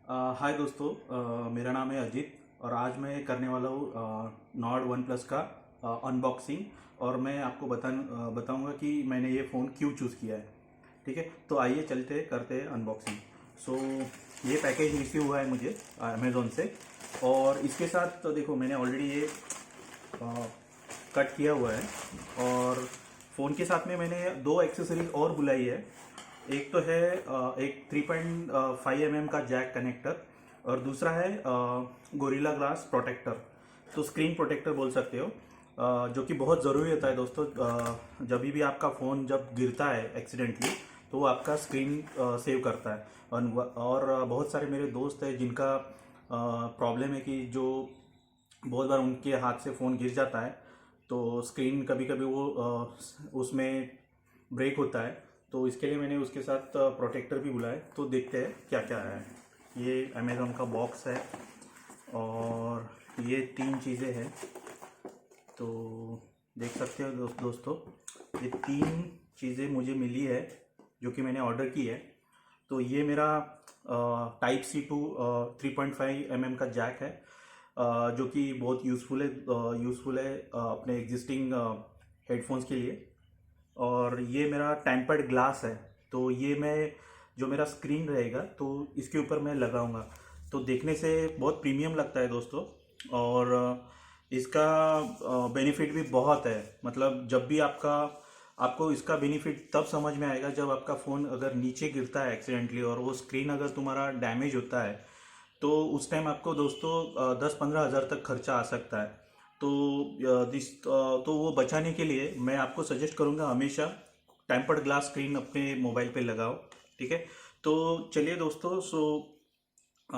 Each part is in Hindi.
हाय दोस्तों। मेरा नाम है अजीत और आज मैं करने वाला हूँ नॉर्ड वन प्लस का अनबॉक्सिंग। और मैं आपको बताऊंगा कि मैंने ये फ़ोन क्यों चूज़ किया है। ठीक है, तो आइए चलते करते हैं अनबॉक्सिंग। सो ये पैकेज रिसीव हुआ है मुझे अमेज़ोन से। और इसके साथ तो देखो मैंने ऑलरेडी ये कट किया हुआ है। और फ़ोन के साथ में मैंने दो एक्सेसरीज और बुलाई है। एक तो है एक 3.5 mm का जैक कनेक्टर और दूसरा है गोरिल्ला ग्लास प्रोटेक्टर। तो स्क्रीन प्रोटेक्टर बोल सकते हो, जो कि बहुत ज़रूरी होता है दोस्तों। जब भी आपका फ़ोन जब गिरता है एक्सीडेंटली तो वो आपका स्क्रीन सेव करता है। और बहुत सारे मेरे दोस्त हैं जिनका प्रॉब्लम है कि जो बहुत बार उनके हाथ से फ़ोन गिर जाता है तो स्क्रीन कभी कभी वो उसमें ब्रेक होता है। तो इसके लिए मैंने उसके साथ प्रोटेक्टर भी बुलाया। तो देखते हैं क्या क्या है। ये अमेज़ॉन का बॉक्स है और ये तीन चीज़ें हैं। तो देख सकते हो दोस्तों, ये तीन चीज़ें मुझे मिली है जो कि मैंने ऑर्डर की है। तो ये मेरा टाइप सी टू 3.5 mm का जैक है, जो कि बहुत यूज़फुल है अपने एग्जिस्टिंग हेडफोन्स के लिए। और ये मेरा टेम्पर्ड ग्लास है। तो ये मैं जो मेरा स्क्रीन रहेगा तो इसके ऊपर मैं लगाऊंगा। तो देखने से बहुत प्रीमियम लगता है दोस्तों। और इसका बेनिफिट भी बहुत है। मतलब जब भी आपको इसका बेनिफिट तब समझ में आएगा जब आपका फ़ोन अगर नीचे गिरता है एक्सीडेंटली और वो स्क्रीन अगर तुम्हारा डैमेज होता है तो उस टाइम आपको दोस्तों 10-15 हज़ार तक खर्चा आ सकता है। तो तो वो बचाने के लिए मैं आपको सजेस्ट करूँगा हमेशा टेम्पर्ड ग्लास स्क्रीन अपने मोबाइल पे लगाओ। ठीक है, तो चलिए दोस्तों। अ,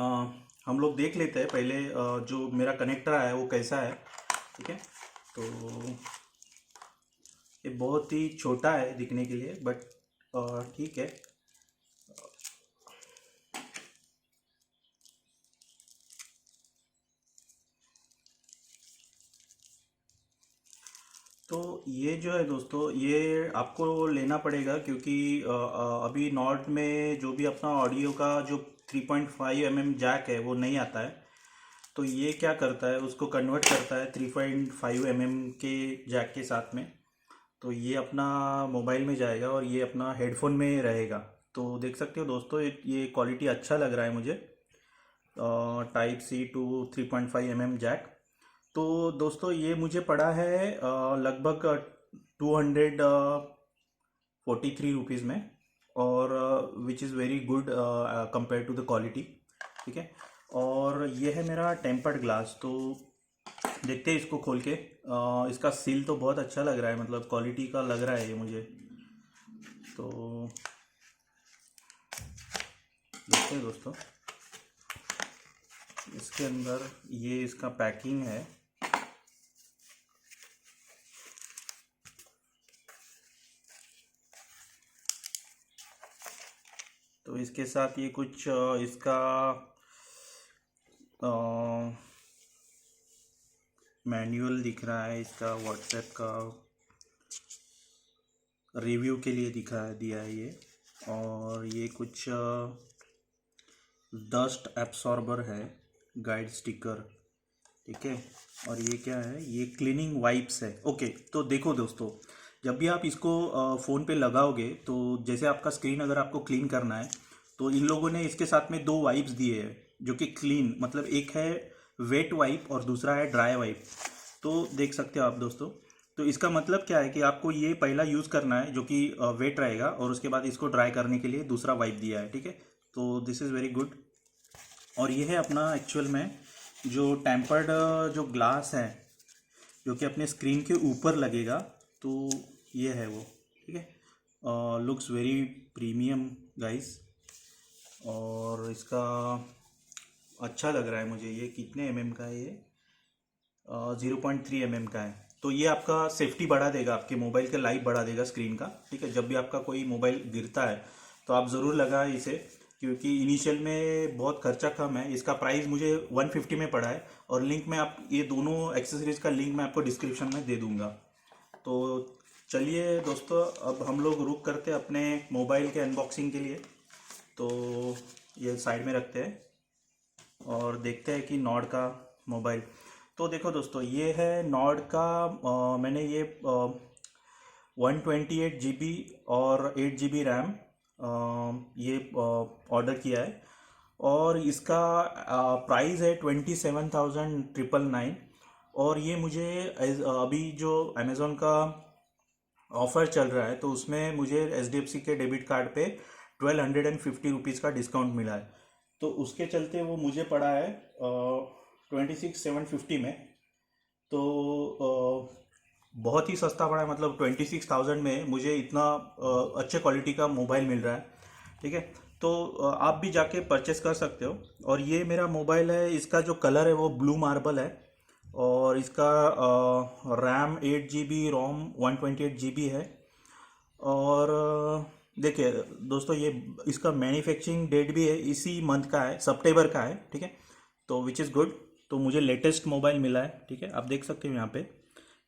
हम लोग देख लेते हैं पहले जो मेरा कनेक्टर आया है वो कैसा है। ठीक है, तो ये बहुत ही छोटा है दिखने के लिए, बट ठीक है। तो ये जो है दोस्तों, ये आपको लेना पड़ेगा क्योंकि अभी नॉर्ड में जो भी अपना ऑडियो का जो 3.5 mm जैक है वो नहीं आता है। तो ये क्या करता है, उसको कन्वर्ट करता है 3.5 mm के जैक के साथ में। तो ये अपना मोबाइल में जाएगा और ये अपना हेडफोन में रहेगा। तो देख सकते हो दोस्तों, ये क्वालिटी अच्छा लग रहा है मुझे। Type C to 3.5 mm jack. तो दोस्तों ये मुझे पड़ा है लगभग 243 रुपीज़ में। और which is very good compare to the quality. ठीक है, और ये है मेरा टेम्पर्ड ग्लास। तो देखते हैं इसको खोल के। इसका सील तो बहुत अच्छा लग रहा है, मतलब क्वालिटी का लग रहा है ये मुझे। तो देखते हैं दोस्तों, इसके अंदर ये इसका पैकिंग है। तो इसके साथ ये कुछ इसका मैनुअल दिख रहा है, इसका व्हाट्सएप का रिव्यू के लिए दिया है ये। और ये कुछ डस्ट एब्सॉर्बर है, गाइड स्टिकर। ठीक है, और ये क्या है, ये क्लीनिंग वाइप्स है। ओके, तो देखो दोस्तों, जब भी आप इसको फ़ोन पे लगाओगे तो जैसे आपका स्क्रीन अगर आपको क्लीन करना है तो इन लोगों ने इसके साथ में दो वाइप्स दिए हैं जो कि क्लीन, मतलब एक है वेट वाइप और दूसरा है ड्राई वाइप। तो देख सकते हो आप दोस्तों। तो इसका मतलब क्या है कि आपको ये पहला यूज़ करना है जो कि वेट रहेगा, और उसके बाद इसको ड्राई करने के लिए दूसरा वाइप दिया है। ठीक है, तो दिस इज़ वेरी गुड। और ये है अपना एक्चुअल में जो टेम्पर्ड जो ग्लास है जो कि अपने स्क्रीन के ऊपर लगेगा। तो ये है वो। ठीक है, लुक्स वेरी प्रीमियम गाइस। और इसका अच्छा लग रहा है मुझे। ये कितने का है ये? 0.3 mm का है। तो ये आपका सेफ्टी बढ़ा देगा, आपके मोबाइल का लाइफ बढ़ा देगा स्क्रीन का। ठीक है, जब भी आपका कोई मोबाइल गिरता है तो आप ज़रूर लगाएं इसे, क्योंकि इनिशियल में बहुत खर्चा कम है। इसका प्राइस मुझे 150 में पड़ा है। और लिंक में आप ये दोनों एक्सेसरीज का लिंक मैं आपको डिस्क्रिप्शन में दे दूंगा। तो चलिए दोस्तों, अब हम लोग रुक करते हैं अपने मोबाइल के अनबॉक्सिंग के लिए। तो ये साइड में रखते हैं। और देखते हैं कि नॉर्ड का मोबाइल। तो देखो दोस्तों, ये है नॉर्ड का। मैंने ये 128 GB और 8 GB रैम ये ऑर्डर किया है। और इसका प्राइस है 27,999। और ये मुझे अभी जो अमेज़ोन का ऑफर चल रहा है तो उसमें मुझे एच डी एफ सी के डेबिट कार्ड पे 1250 रुपीज़ का डिस्काउंट मिला है। तो उसके चलते वो मुझे पड़ा है 26,750 में। तो बहुत ही सस्ता पड़ा है, मतलब 26,000 में मुझे इतना अच्छे क्वालिटी का मोबाइल मिल रहा है। ठीक है। तो आप भी जाके परचेस कर सकते हो। और ये मेरा मोबाइल है, इसका जो कलर है वो ब्लू मार्बल है। और इसका रैम 8 GB, रोम 128 GB है। और देखिए दोस्तों, ये इसका मैन्युफैक्चरिंग डेट भी है इसी मंथ का है, सितंबर का है। ठीक है। तो विच इज़ गुड। तो मुझे लेटेस्ट मोबाइल मिला है। ठीक है, आप देख सकते हो यहाँ पे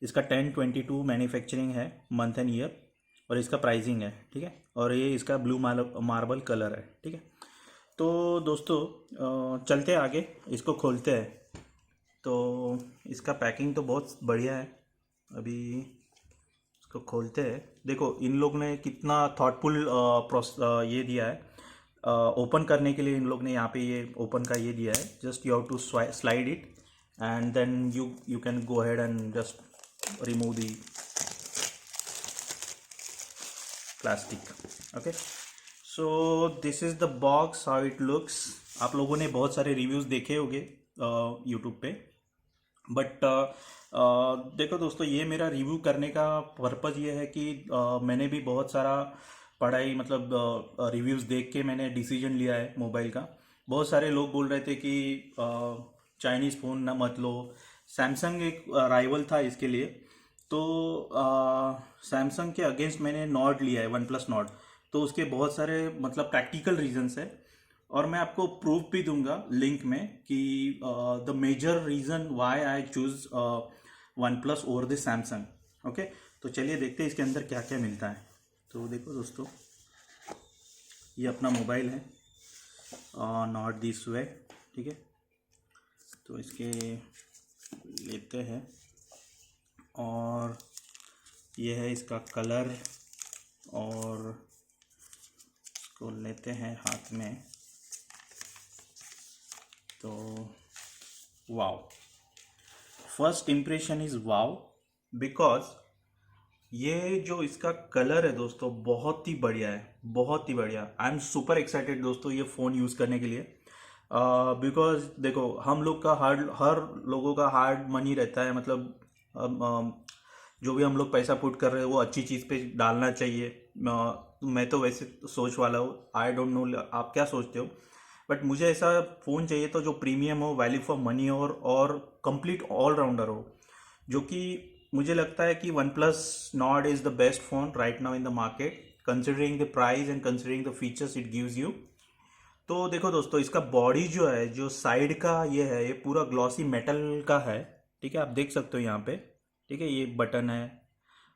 इसका 10/22 मैन्युफैक्चरिंग है, मंथ एंड ईयर। और इसका प्राइसिंग है। ठीक है। और ये इसका ब्लू मार्बल कलर है। ठीक है। तो दोस्तों चलते हैं आगे, इसको खोलते हैं। तो इसका पैकिंग तो बहुत बढ़िया है। अभी इसको खोलते हैं। देखो इन लोग ने कितना थॉटफुल ये दिया है। ओपन करने के लिए इन लोग ने यहाँ पे ये ओपन का ये दिया है। Just you have to slide it and then you can go ahead and just remove the plastic. Okay, so this is the box, how it looks. आप लोगों ने बहुत सारे रिव्यूज़ देखे होंगे यूट्यूब पे। बट देखो दोस्तों, ये मेरा रिव्यू करने का पर्पज़ ये है कि मैंने भी बहुत सारा पढ़ाई, मतलब रिव्यूज़ देख के मैंने डिसीजन लिया है मोबाइल का। बहुत सारे लोग बोल रहे थे कि चाइनीज़ फ़ोन ना मत लो। सैमसंग एक राइवल था इसके लिए। तो सैमसंग के अगेंस्ट मैंने नॉर्ड लिया है, वन प्लस नॉर्ड। तो उसके बहुत सारे मतलब प्रैक्टिकल रीजंस है। और मैं आपको प्रूफ भी दूंगा लिंक में कि the major reason why I choose OnePlus over the Samsung. Okay, तो चलिए देखते हैं इसके अंदर क्या क्या मिलता है। तो देखो दोस्तों, ये अपना मोबाइल है, नॉट दिस वे। ठीक है। तो इसके लेते हैं और ये है इसका कलर। और इसको लेते हैं हाथ में। तो wow, first impression is wow, because ये जो इसका कलर है दोस्तों बहुत ही बढ़िया है, बहुत ही बढ़िया। आई एम सुपर एक्साइटेड दोस्तों ये फ़ोन यूज़ करने के लिए। बिकॉज देखो, हम लोग का हर लोगों का हार्ड मनी रहता है, मतलब जो भी हम लोग पैसा पुट कर रहे हैं वो अच्छी चीज़ पे डालना चाहिए। मैं तो वैसे सोच वाला हूँ, आई डोंट नो आप क्या सोचते हो। बट मुझे ऐसा फ़ोन चाहिए तो जो प्रीमियम हो, वैल्यू फॉर मनी हो और कंप्लीट ऑलराउंडर हो। जो कि मुझे लगता है कि one plus Nord is the best phone right now in the market, considering the price and considering the features it gives you. तो देखो दोस्तों, इसका बॉडी जो है, जो साइड का ये है, ये पूरा ग्लॉसी मेटल का है। ठीक है, आप देख सकते हो यहाँ पे। ठीक है, ये बटन है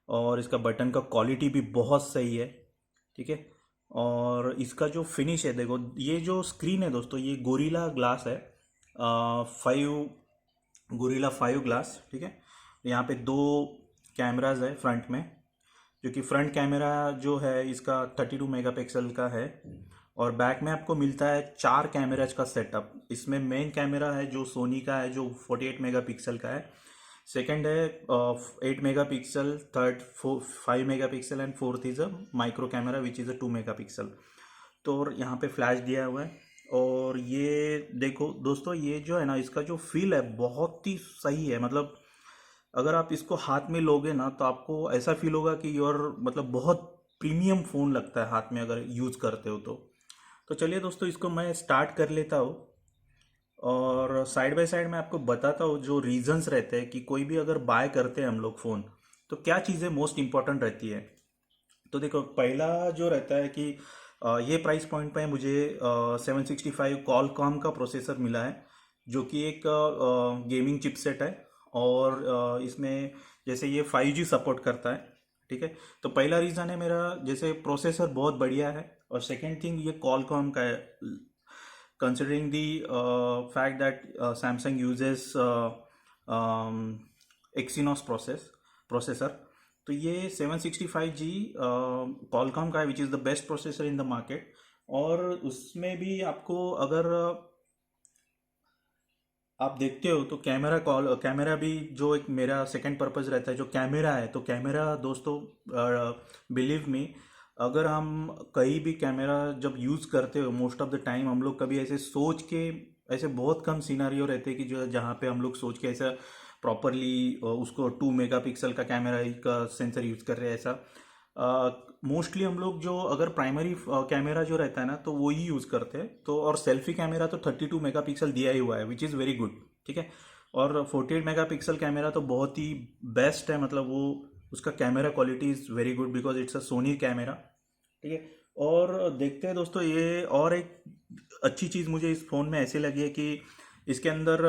और इसका बटन का क्वालिटी भी बहुत सही है। ठीक है। और इसका जो फिनिश है, देखो ये जो स्क्रीन है दोस्तों, ये गोरिल्ला ग्लास है, 5 ग्लास। ठीक है। यहाँ पे 2 कैमराज है फ्रंट में, जो कि फ्रंट कैमरा जो है इसका 32 मेगापिक्सल का है। और बैक में आपको मिलता है 4 कैमराज का सेटअप। इसमें मेन कैमरा है जो सोनी का है, जो 48 मेगापिक्सल का है। सेकंड है 8 megapixel, third 5 megapixel and fourth is a micro camera which is a 2 megapixel. तो और यहाँ पे फ्लैश दिया हुआ है। और ये देखो दोस्तों, ये जो है ना, इसका जो फील है बहुत ही सही है। मतलब अगर आप इसको हाथ में लोगे ना तो आपको ऐसा फील होगा कि योर मतलब बहुत प्रीमियम फ़ोन लगता है हाथ में अगर यूज़ करते हो तो चलिए दोस्तों, इसको मैं स्टार्ट कर लेता हूँ। और साइड बाय साइड मैं आपको बताता हूँ जो रीजंस रहते हैं कि कोई भी अगर बाय करते हैं हम लोग फ़ोन, तो क्या चीज़ें मोस्ट इंपॉर्टेंट रहती है। तो देखो, पहला जो रहता है कि ये प्राइस पॉइंट पे मुझे 765 कॉलकॉम का प्रोसेसर मिला है, जो कि एक गेमिंग चिपसेट है। और इसमें जैसे ये 5G सपोर्ट करता है। ठीक है। तो पहला रीज़न है मेरा, जैसे प्रोसेसर बहुत बढ़िया है। और सेकंड थिंग, ये कॉलकॉम का है। considering the fact that Samsung uses Exynos processor. तो ये 765G Qualcomm का है, which is the best processor in the market. और उसमें भी आपको अगर आप देखते हो तो कैमरा भी जो एक मेरा सेकंड पर्पस रहता है, जो कैमरा है, तो कैमरा दोस्तों बिलीव मी, अगर हम कहीं भी कैमरा जब यूज़ करते हो, मोस्ट ऑफ द टाइम हम लोग कभी ऐसे सोच के, ऐसे बहुत कम सिनारियो रहते हैं कि जो जहाँ पे हम लोग सोच के ऐसा प्रॉपरली उसको 2 मेगापिक्सल का कैमरा का सेंसर यूज़ कर रहे हैं, ऐसा मोस्टली हम लोग जो अगर प्राइमरी कैमरा जो रहता है ना, तो वो ही यूज़ करते हैं. तो और सेल्फी कैमरा तो 32 मेगापिक्सल दिया ही हुआ है, विच इज़ वेरी गुड. ठीक है. और 48 मेगापिक्सल कैमरा तो बहुत ही बेस्ट है, मतलब वो उसका camera quality is very good because it's a Soni camera. ठीक है. और देखते हैं दोस्तों, ये और एक अच्छी चीज़ मुझे इस फ़ोन में ऐसी लगी है कि इसके अंदर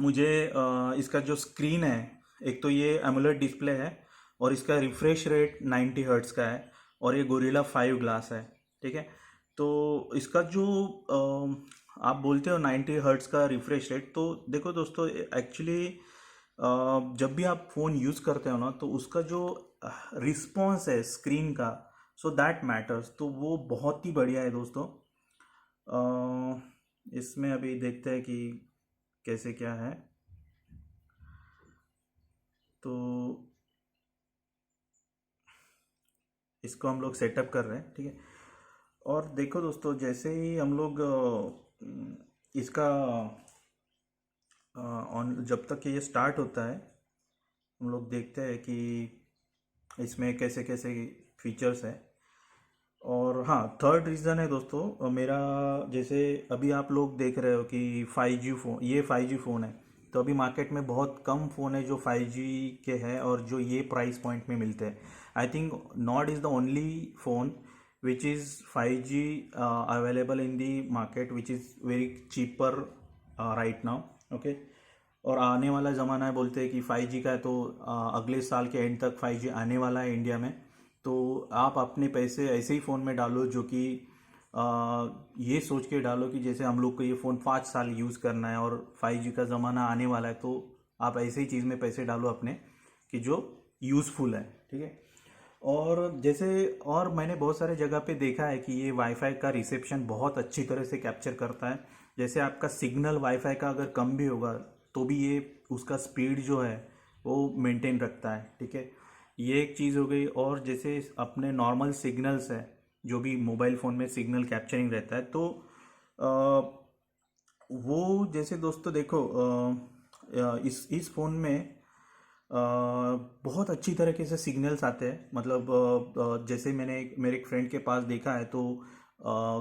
मुझे इसका जो स्क्रीन है, एक तो ये एमुलेट डिस्प्ले है, और इसका रिफ्रेश रेट 90 हर्ट्स का है, और ये गोरिल्ला 5 ग्लास है. ठीक है. तो इसका जो आप बोलते हो 90 हर्ट्स का रिफ्रेश रेट, तो देखो दोस्तों, एक्चुअली जब भी आप फ़ोन यूज़ करते हो ना, तो उसका जो रिस्पॉन्स है स्क्रीन का, सो दैट मैटर्स, तो वो बहुत ही बढ़िया है दोस्तों. इसमें अभी देखते हैं कि कैसे क्या है. तो इसको हम लोग सेटअप कर रहे हैं. ठीक है. और देखो दोस्तों, जैसे ही हम लोग इसका ऑन जब तक ये स्टार्ट होता है, हम लोग देखते हैं कि इसमें कैसे कैसे फीचर्स है. और हाँ, थर्ड रीज़न है दोस्तों मेरा, जैसे अभी आप लोग देख रहे हो कि 5G फ़ोन, ये 5G फ़ोन है, तो अभी मार्केट में बहुत कम फ़ोन है जो 5G के हैं और जो ये प्राइस पॉइंट में मिलते हैं. I think not is the only phone which is 5G available in the market, which is very cheaper right now. Okay. और आने वाला ज़माना है, बोलते हैं कि 5G का है, तो अगले साल के एंड तक 5G आने वाला है इंडिया में. तो आप अपने पैसे ऐसे ही फ़ोन में डालो जो कि ये सोच के डालो कि जैसे हम लोग को ये फ़ोन 5 साल यूज़ करना है और 5G का ज़माना आने वाला है, तो आप ऐसे ही चीज़ में पैसे डालो अपने कि जो यूज़फुल है. ठीक है. और जैसे, और मैंने बहुत सारे जगह पे देखा है कि ये वाईफाई का रिसेप्शन बहुत अच्छी तरह से कैप्चर करता है. जैसे आपका सिग्नल वाईफाई का अगर कम भी होगा, तो भी ये उसका स्पीड जो है वो मेंटेन रखता है. ठीक है. ये एक चीज़ हो गई. और जैसे अपने नॉर्मल सिग्नल्स है, जो भी मोबाइल फ़ोन में सिग्नल कैप्चरिंग रहता है, तो वो जैसे दोस्तों देखो, इस फ़ोन में बहुत अच्छी तरीके से सिग्नल्स आते हैं. मतलब जैसे मैंने मेरे एक फ्रेंड के पास देखा है, तो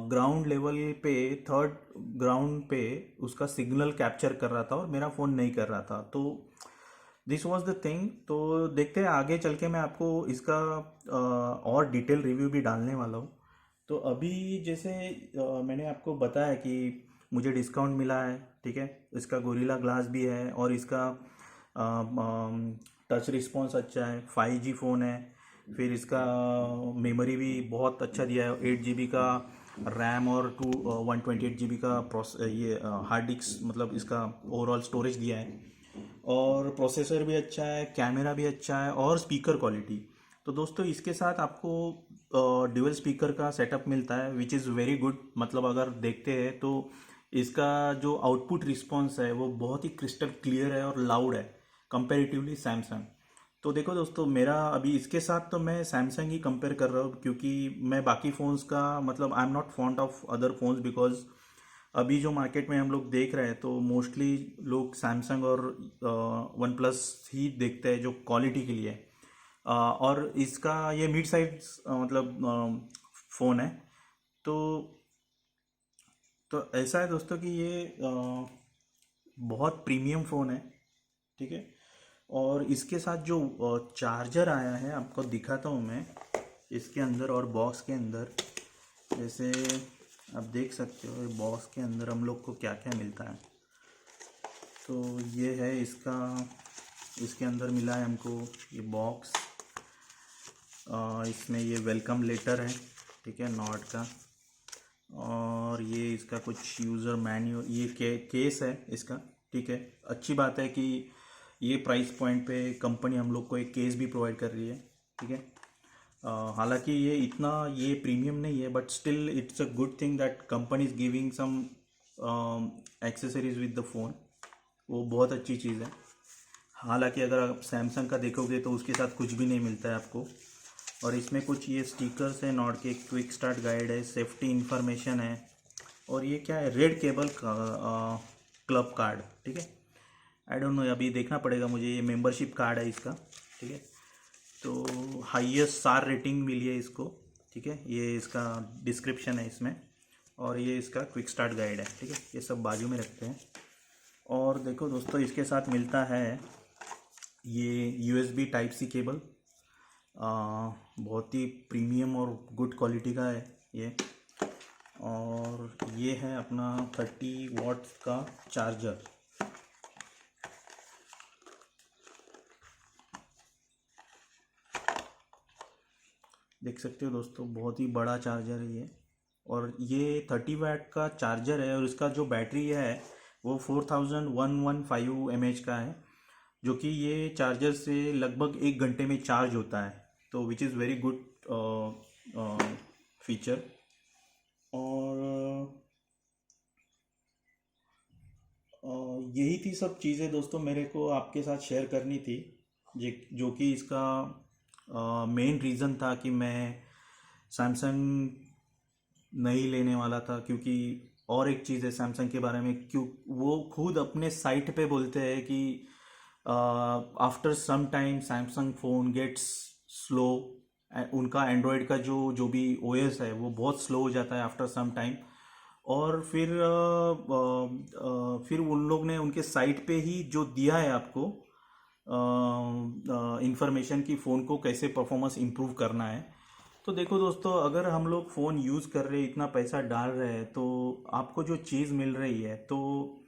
ग्राउंड लेवल पे, थर्ड ग्राउंड पे उसका सिग्नल कैप्चर कर रहा था और मेरा फ़ोन नहीं कर रहा था. तो दिस वॉज द थिंग. तो देखते हैं आगे चल के, मैं आपको इसका और डिटेल रिव्यू भी डालने वाला हूँ. तो अभी जैसे मैंने आपको बताया कि मुझे डिस्काउंट मिला है. ठीक है. इसका गोरिल्ला ग्लास भी है, और इसका टच रिस्पॉन्स अच्छा है, 5G फ़ोन है. फिर इसका मेमोरी भी बहुत अच्छा दिया है, 8 GB का रैम और 128 GB का ये हार्ड डिस्क, मतलब इसका ओवरऑल स्टोरेज दिया है. और प्रोसेसर भी अच्छा है, कैमरा भी अच्छा है, और स्पीकर क्वालिटी. तो दोस्तों, इसके साथ आपको ड्यूअल स्पीकर का सेटअप मिलता है, विच इज़ वेरी गुड. मतलब अगर देखते हैं तो इसका जो आउटपुट रिस्पॉन्स है वो बहुत ही क्रिस्टल क्लियर है और लाउड है कंपेरेटिवली सैमसंग. तो देखो दोस्तों, मेरा अभी इसके साथ तो मैं सैमसंग ही कंपेयर कर रहा हूँ, क्योंकि मैं बाकी फ़ोन्स का, मतलब I am not fond of other phones, because अभी जो मार्केट में हम लोग देख रहे हैं, तो मोस्टली लोग सैमसंग और वन प्लस ही देखते हैं जो क्वालिटी के लिए. और इसका ये मिड साइज मतलब फ़ोन है. तो ऐसा है दोस्तों कि ये बहुत प्रीमियम फ़ोन है. ठीक है. और इसके साथ जो चार्जर आया है, आपको दिखाता हूँ मैं इसके अंदर और बॉक्स के अंदर. जैसे आप देख सकते हो, बॉक्स के अंदर हम लोग को क्या क्या मिलता है. तो ये है इसका, इसके अंदर मिला है हमको ये बॉक्स. इसमें ये वेलकम लेटर है. ठीक है, नॉट का. और ये इसका कुछ यूज़र मैन्यूअल, ये केस है इसका। ठीक है, अच्छी बात है कि ये प्राइस पॉइंट पे कंपनी हम लोग को एक केस भी प्रोवाइड कर रही है। ठीक है, हालांकि ये इतना ये प्रीमियम नहीं है, but still it's a good thing that company is giving some accessories with the phone. वो बहुत अच्छी चीज़ है। हालांकि अगर आप सैमसंग का देखोगे तो उसके साथ कुछ भी नहीं मिलता है आपको। और इसमें कुछ ये स्टिकर्स हैं, नॉट के क्विक स्टार्ट गाइड है, सेफ्टी इंफॉर्मेशन है, और ये क्या है, रेड केबल क्लब कार्ड। ठीक है, आई डोंट नो, अभी देखना पड़ेगा मुझे। ये मेंबरशिप कार्ड है इसका। ठीक है, तो हाईएस्ट स्टार रेटिंग मिली है इसको। ठीक है, ये इसका डिस्क्रिप्शन है इसमें, और ये इसका क्विक स्टार्ट गाइड है। ठीक है, ये सब बाजू में रखते हैं। और देखो दोस्तों, इसके साथ मिलता है ये USB टाइप सी केबल। बहुत ही प्रीमियम और गुड क्वालिटी का है ये। और ये है अपना 30 वाट्स का चार्जर। देख सकते हो दोस्तों, बहुत ही बड़ा चार्जर है ये। और ये 30 वाट का चार्जर है, और इसका जो बैटरी है वो 4115 mAh का है, जो कि ये चार्जर से लगभग 1 घंटे में चार्ज होता है। तो विच इज़ वेरी गुड फीचर। और यही थी सब चीज़ें दोस्तों मेरे को आपके साथ शेयर करनी थी, जो कि इसका मेन रीज़न था कि मैं सैमसंग नहीं लेने वाला था। क्योंकि और एक चीज़ है सैमसंग के बारे में, क्यों वो खुद अपने साइट पे बोलते हैं कि after some time Samsung phone gets slow. उनका एंड्रॉयड का जो भी OS है वो बहुत स्लो हो जाता है आफ्टर सम टाइम। और फिर उन लोग ने उनके साइट पे ही जो दिया है आपको इंफॉर्मेशन की फ़ोन को कैसे परफॉर्मेंस इम्प्रूव करना है। तो देखो दोस्तों, अगर हम लोग फ़ोन यूज़ कर रहे हैं, इतना पैसा डाल रहे हैं, तो आपको जो चीज़ मिल रही है, तो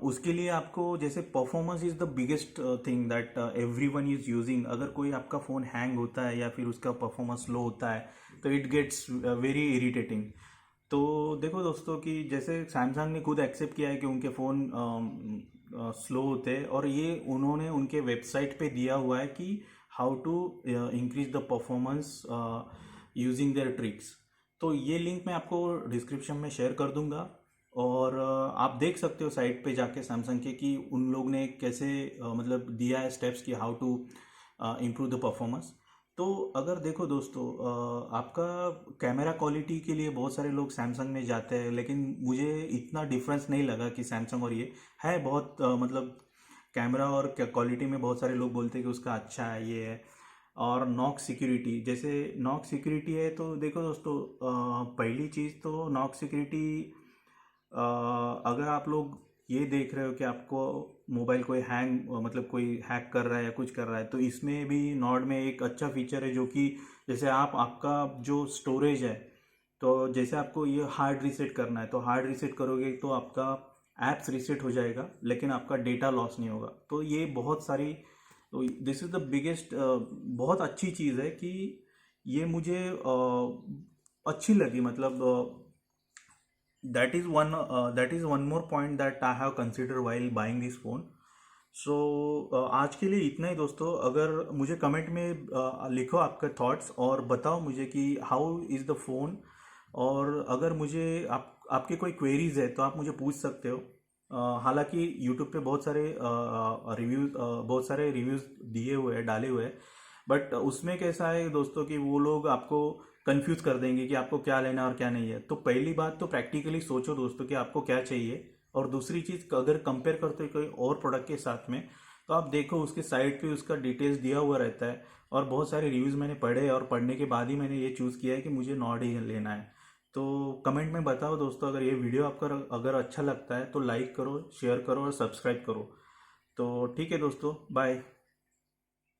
उसके लिए आपको जैसे performance is the biggest thing that every one is using. अगर कोई आपका फ़ोन हैंग होता है या फिर उसका परफॉर्मेंस लो होता है, तो इट गेट्स वेरी इरिटेटिंग। तो देखो दोस्तों कि जैसे सैमसंग ने खुद एक्सेप्ट किया है कि उनके फ़ोन स्लो होते हैं, और ये उन्होंने उनके वेबसाइट पे दिया हुआ है कि how to increase the performance using their tricks. तो ये लिंक मैं आपको डिस्क्रिप्शन में शेयर कर दूंगा, और आप देख सकते हो साइट पे जाके सैमसंग के कि उन लोग ने कैसे मतलब दिया है स्टेप्स कि how to improve the performance. तो अगर देखो दोस्तों, आपका कैमरा क्वालिटी के लिए बहुत सारे लोग सैमसंग में जाते हैं, लेकिन मुझे इतना डिफरेंस नहीं लगा कि सैमसंग और ये है बहुत मतलब कैमरा और क्वालिटी में बहुत सारे लोग बोलते हैं कि उसका अच्छा है, ये है। और नॉक सिक्योरिटी, जैसे नॉक सिक्योरिटी है, तो देखो दोस्तों, पहली चीज़ तो नॉक सिक्योरिटी, अगर आप लोग ये देख रहे हो कि आपको मोबाइल कोई हैंग मतलब कोई हैक कर रहा है या कुछ कर रहा है, तो इसमें भी नॉड में एक अच्छा फीचर है, जो कि जैसे आपका जो स्टोरेज है, तो जैसे आपको ये हार्ड रीसेट करना है, तो हार्ड रीसेट करोगे तो आपका ऐप्स रीसेट हो जाएगा, लेकिन आपका डेटा लॉस नहीं होगा। तो ये बहुत सारी, तो दिस इज़ द बिगेस्ट, बहुत अच्छी चीज़ है कि ये मुझे अच्छी लगी। मतलब that is one more point that I have considered while buying this phone. सो आज के लिए इतना ही दोस्तों। अगर मुझे कमेंट में लिखो आपके थॉट्स, और बताओ मुझे कि हाउ इज़ द फ़ोन। और अगर मुझे आपके कोई क्वेरीज है तो आप मुझे पूछ सकते हो। हालांकि यूट्यूब पे बहुत सारे रिव्यूज़ दिए हुए हैं, डाले हुए हैं, बट उसमें कैसा है दोस्तों कि वो लोग आपको कंफ्यूज कर देंगे कि आपको क्या लेना और क्या नहीं है। तो पहली बात तो प्रैक्टिकली सोचो दोस्तों कि आपको क्या चाहिए। और दूसरी चीज़, अगर कंपेयर करते हो कोई और प्रोडक्ट के साथ में, तो आप देखो उसके साइट पे उसका डिटेल्स दिया हुआ रहता है। और बहुत सारे रिव्यूज़ मैंने पढ़े, और पढ़ने के बाद ही मैंने ये चूज़ किया है कि मुझे नॉट ही लेना है। तो कमेंट में बताओ दोस्तों, अगर ये वीडियो आपका अगर अच्छा लगता है तो लाइक करो, शेयर करो और सब्सक्राइब करो। तो ठीक है दोस्तों, बाय।